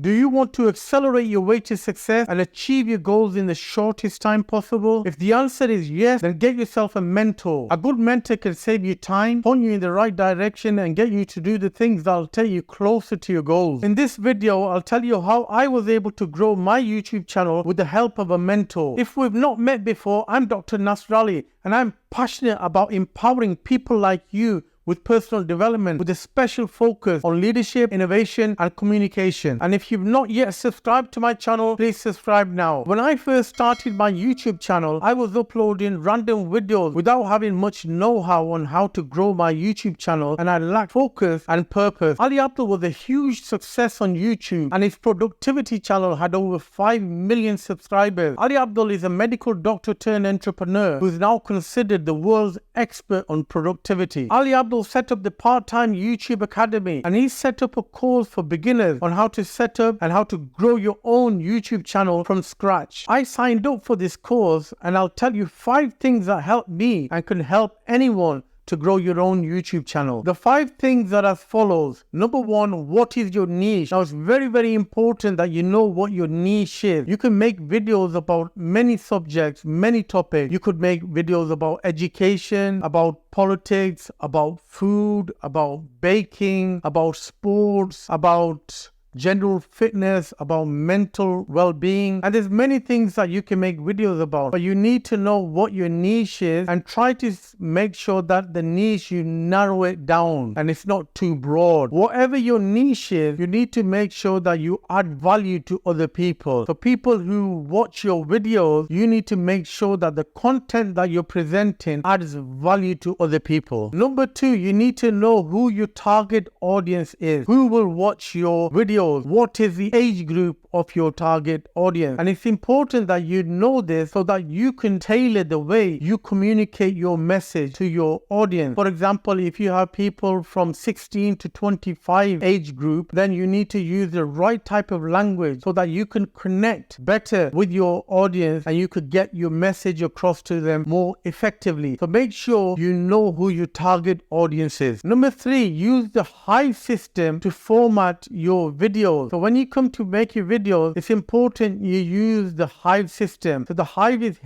Do you want to accelerate your way to success and achieve your goals in the shortest time possible? If the answer is yes, then get yourself a mentor. A good mentor can save you time, point you in the right direction, and get you to do the things that will take you closer to your goals. In this video, I'll tell you how I was able to grow my YouTube channel with the help of a mentor. If we've not met before, I'm Dr. Nasr Ali, and I'm passionate about empowering people like you with personal development with a special focus on leadership, innovation, and communication. And if you've not yet subscribed to my channel, please subscribe now. When I first started my YouTube channel, I was uploading random videos without having much know-how on how to grow my YouTube channel, and I lacked focus and purpose. Ali Abdaal was a huge success on YouTube, and his productivity channel had over 5 million subscribers. Ali Abdaal is a medical doctor turned entrepreneur who is now considered the world's expert on productivity. Ali Abdaal set up the part-time YouTube Academy, and he set up a course for beginners on how to set up and how to grow your own YouTube channel from scratch. I signed up for this course, and I'll tell you 5 things that helped me and can help anyone to grow your own YouTube channel. The 5 things are as follows. Number 1, what is your niche? Now, it's very important that you know what your niche is. You can make videos about many subjects, many topics. You could make videos about education, about politics, about food, about baking, about sports, about general fitness, about mental well-being, and there's many things that you can make videos about, but you need to know what your niche is and try to make sure that the niche, you narrow it down and it's not too broad. Whatever your niche is, you need to make sure that you add value to other people. For people who watch your videos, you need to make sure that the content that you're presenting adds value to other people. Number 2, you need to know who your target audience is. Who will watch your videos? What is the age group of your target audience? And it's important that you know this so that you can tailor the way you communicate your message to your audience. For example, if you have people from 16 to 25 age group, then you need to use the right type of language so that you can connect better with your audience and you could get your message across to them more effectively. So make sure you know who your target audience is. Number 3, use the Hive system to format your videos. So when you come to make your videos, it's important you use the Hive system. So the Hive is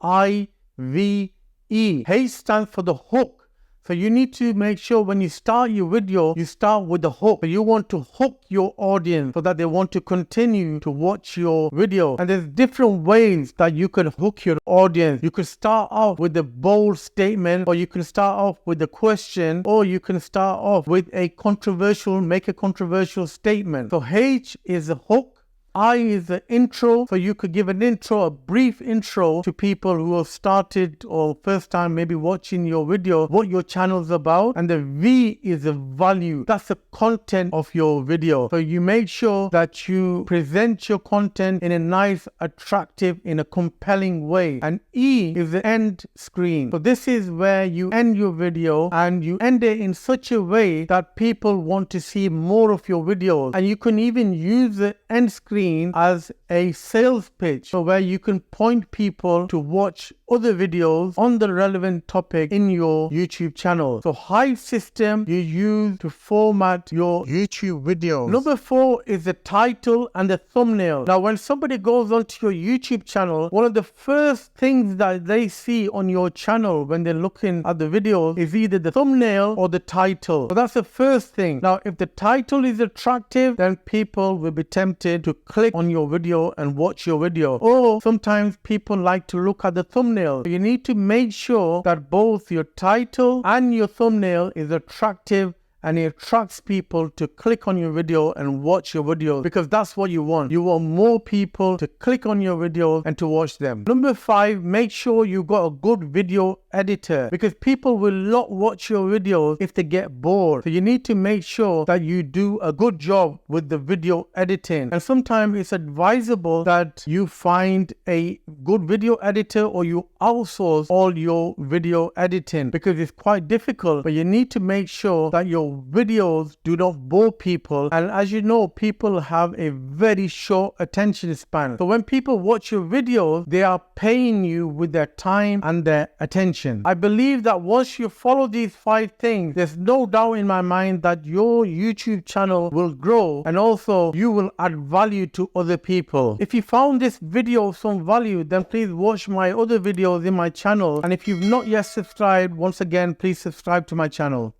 Hive. H stands for the hook. So you need to make sure when you start your video, you start with the hook. So you want to hook your audience so that they want to continue to watch your video. And there's different ways that you can hook your audience. You could start off with a bold statement, or you can start off with a question, or you can start off with make a controversial statement. So H is the hook. I is the intro, so you could give an intro, a brief intro to people who have started or first time maybe watching your video, what your channel is about. And the V is the value. That's the content of your video. So you make sure that you present your content in a nice, attractive, in a compelling way. And E is the end screen. So this is where you end your video, and you end it in such a way that people want to see more of your videos. And you can even use the end screen as a sales pitch, so where you can point people to watch other videos on the relevant topic in your YouTube channel. So Hive system you use to format your YouTube videos. Number 4 is the title and the thumbnail. Now, when somebody goes onto your YouTube channel, one of the first things that they see on your channel when they're looking at the videos is either the thumbnail or the title. So that's the first thing. Now, if the title is attractive, then people will be tempted to click on your video and watch your video. Or sometimes people like to look at the thumbnail. You need to make sure that both your title and your thumbnail is attractive and it attracts people to click on your video and watch your video, because that's what you want. You want more people to click on your videos and to watch them. Number 5, make sure you got a good video editor, because people will not watch your videos if they get bored. So you need to make sure that you do a good job with the video editing. And sometimes it's advisable that you find a good video editor or you outsource all your video editing, because it's quite difficult. But you need to make sure that your videos do not bore people. And as you know, people have a very short attention span. So when people watch your videos, they are paying you with their time and their attention. direction. I believe that once you follow these 5 things, there's no doubt in my mind that your YouTube channel will grow and also you will add value to other people. If you found this video of some value, then please watch my other videos in my channel. And if you've not yet subscribed, once again, please subscribe to my channel.